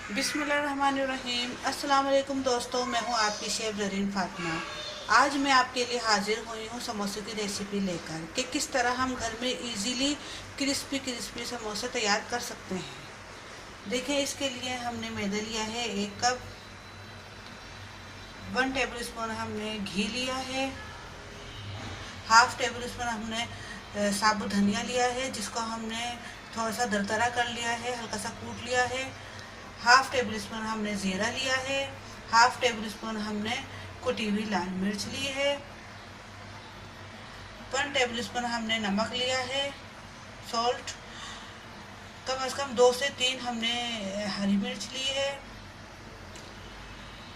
बिस्मिल्लाहिर्रहमानिर्रहीम। अस्सलाम वालेकुम दोस्तों, मैं हूं आपकी शेफ ज़रीन फातिमा। आज मैं आपके लिए हाजिर हुई हूं समोसे की रेसिपी लेकर कि किस तरह हम घर में इजीली क्रिस्पी समोसे तैयार कर सकते हैं। देखिए, इसके लिए हमने मैदा लिया है 1 कप, 1 टेबल स्पून हमने घी लिया है, हाफ टेबल स्पून हमने साबुत धनिया लिया है जिसको हमने थोड़ा सा दरदरा कर लिया है, हल्का सा कूट लिया है। हाफ टेबल स्पून हमने ज़ीरा लिया है, हाफ टेबल स्पून हमने कुटी हुई लाल मिर्च ली है, 1 टेबल स्पून हमने नमक लिया है, सॉल्ट, कम से कम 2 से 3 हमने हरी मिर्च ली है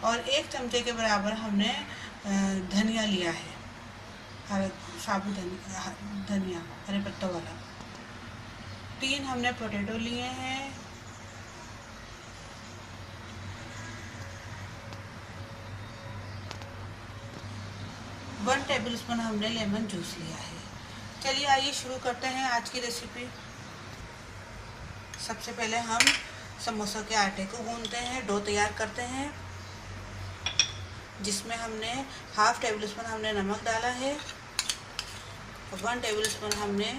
और 1 चमचे के बराबर हमने धनिया लिया है, साबुत धनिया हरे पत्तों वाला। 3 हमने पोटैटो लिए हैं, 1 टेबल स्पून हमने लेमन जूस लिया है। चलिए आइए शुरू करते हैं आज की रेसिपी। सबसे पहले हम समोसों के आटे को गूंदते हैं, डो तैयार करते हैं, जिसमें हमने हाफ टेबल स्पून हमने नमक डाला है और 1 टेबल स्पून हमने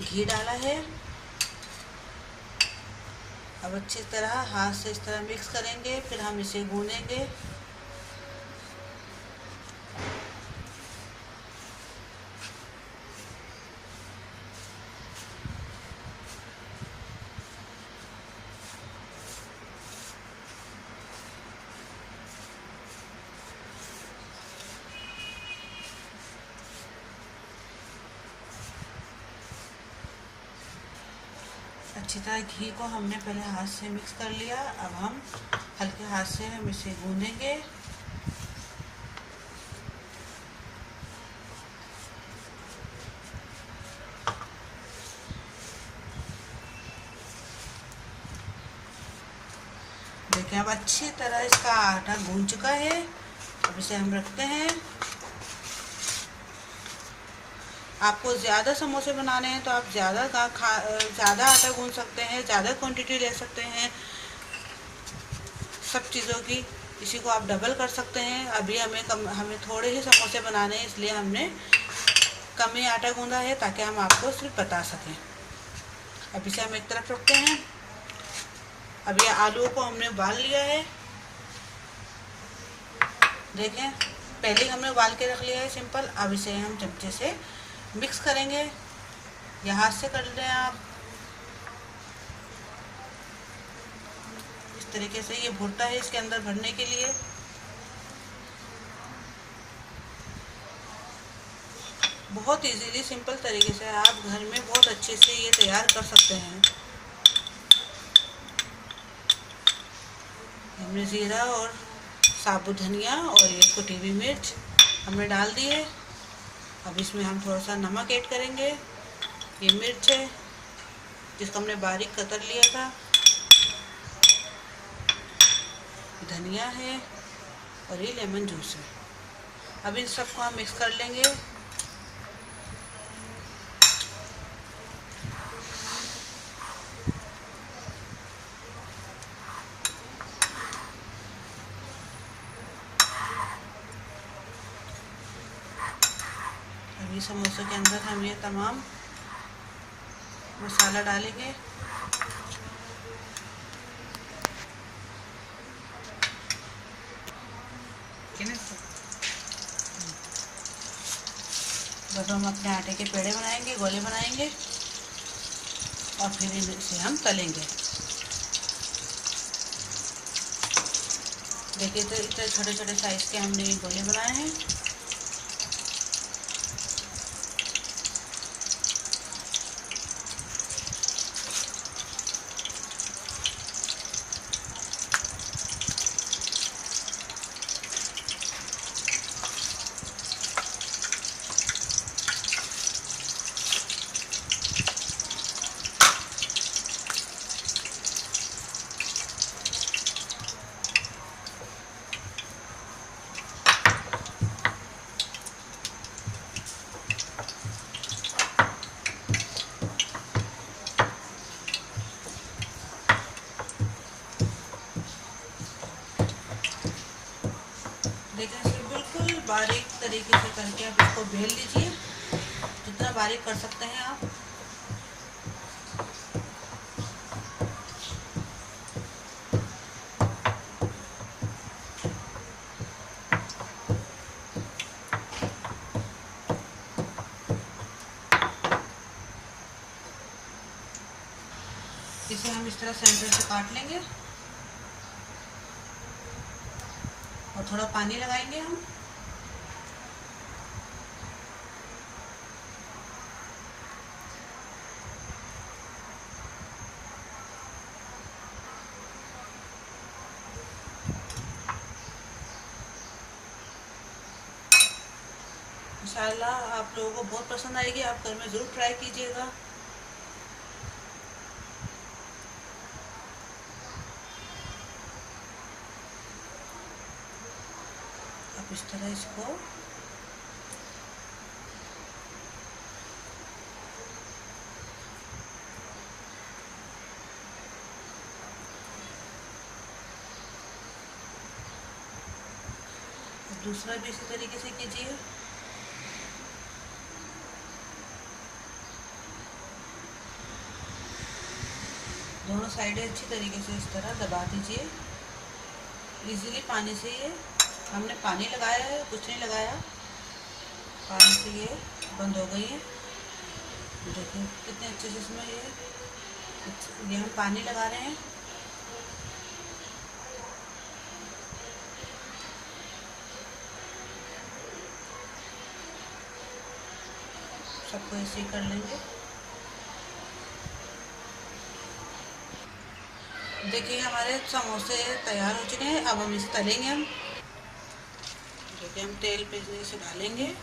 घी डाला है। अब अच्छी तरह हाथ से इस तरह मिक्स करेंगे, फिर हम इसे गूंदेंगे। अच्छी तरह घी को हमने पहले हाथ से मिक्स कर लिया। अब हम हल्के हाथ से हम इसे गूंदेंगे। देखिए, अब अच्छी तरह इसका आटा गूंद चुका है। अब इसे हम रखते हैं। आपको ज़्यादा समोसे बनाने हैं तो आप ज़्यादा आटा गूंद सकते हैं, ज़्यादा क्वांटिटी ले सकते हैं सब चीज़ों की। इसी को आप डबल कर सकते हैं। अभी हमें थोड़े ही समोसे बनाने हैं, इसलिए हमने कम ही आटा गूंदा है ताकि हम आपको सिर्फ बता सकें। अब इसे हम एक तरफ रखते हैं। अब ये आलू को हमने उबाल लिया है। देखें, पहले ही हमने उबाल के रख लिया है सिंपल। अब इसे हम चमचे से मिक्स करेंगे या हाथ से कर लें आप। इस तरीके से ये भुट्टा है इसके अंदर भरने के लिए। बहुत इजीली सिंपल तरीके से आप घर में बहुत अच्छे से ये तैयार कर सकते हैं। हमने ज़ीरा और साबुत धनिया और ये कुटी हुई मिर्च हमने डाल दी है। अब इसमें हम थोड़ा सा नमक ऐड करेंगे। ये मिर्च है जिसको हमने बारीक कतर लिया था, धनिया है और ये लेमन जूस है। अब इन सबको हम मिक्स कर लेंगे। अभी समोसे के अंदर हम ये तमाम मसाला डालेंगे। बस हम अपने आटे के पेड़े बनाएंगे, गोले बनाएंगे और फिर इसे हम तलेंगे। देखिए, तो इतने छोटे छोटे साइज़ के हमने ये गोले बनाए हैं। देखिए इसे बिल्कुल बारीक तरीके से करके आप इसको बेल लीजिए, जितना बारीक कर सकते हैं आप। इसे हम इस तरह सेंटर से काट लेंगे और थोड़ा पानी लगाएंगे हम। इंशाल्लाह आप लोगों को बहुत पसंद आएगी, आप घर में ज़रूर ट्राई कीजिएगा। आप इस तरह इसको दूसरा भी इसी तरीके से कीजिए। दोनों साइडें अच्छी तरीके से इस तरह दबा दीजिए। इजीली पानी से ये, हमने पानी लगाया है, कुछ नहीं लगाया, पानी से ये बंद हो गई है। देखिए कितने अच्छे से इसमें ये हम पानी लगा रहे हैं। सबको ऐसे ही कर लेंगे। देखिए हमारे समोसे तैयार हो चुके हैं। अब हम इसे तलेंगे। हम देखिए हम तेल पे इसे डालेंगे।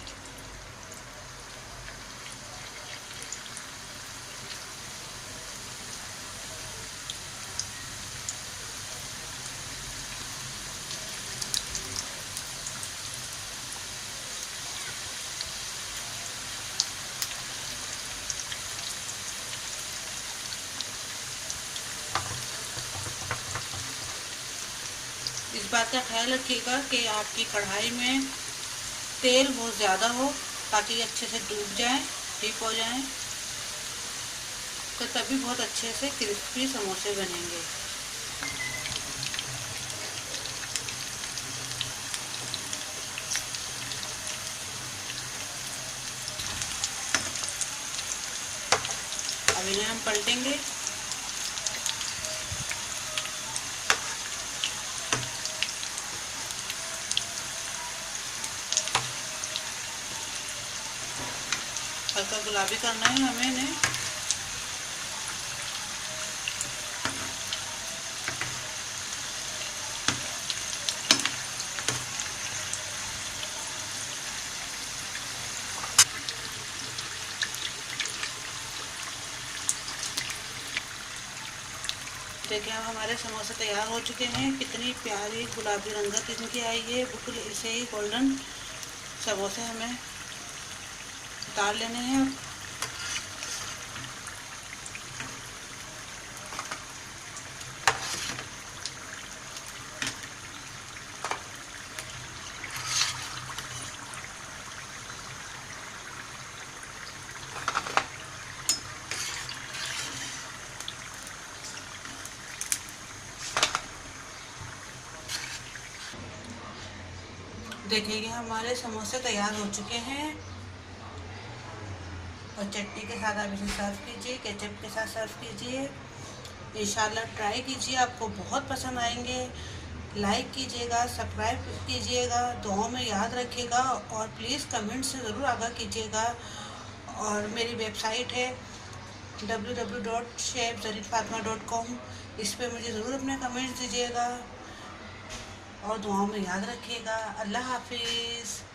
इस बात का ख्याल रखिएगा कि आपकी कढ़ाई में तेल बहुत ज़्यादा हो, ताकि अच्छे से डूब जाए, डीप हो जाए, तो तभी बहुत अच्छे से क्रिस्पी समोसे बनेंगे। अब इन्हें हम पलटेंगे। हल्का गुलाबी करना है हमें इन्हें। देखिए अब हमारे समोसे तैयार हो चुके हैं। कितनी प्यारी गुलाबी रंगत इनकी आई है। बिल्कुल ऐसे ही गोल्डन समोसे हमें उतार लेने हैं। देखिए ये हमारे समोसे तैयार हो चुके हैं और चटनी के साथ आप इसे सर्व कीजिए, केचप के साथ सर्व कीजिए। इंशाल्लाह ट्राई कीजिए, आपको बहुत पसंद आएंगे। लाइक कीजिएगा, सब्सक्राइब कीजिएगा, दुआओं में याद रखिएगा और प्लीज़ कमेंट से ज़रूर आगाह कीजिएगा। और मेरी वेबसाइट है www.chefzariffatma.com। इस पर मुझे ज़रूर अपने कमेंट्स दीजिएगा और दुआओं में याद रखिएगा। अल्लाह हाफिज़।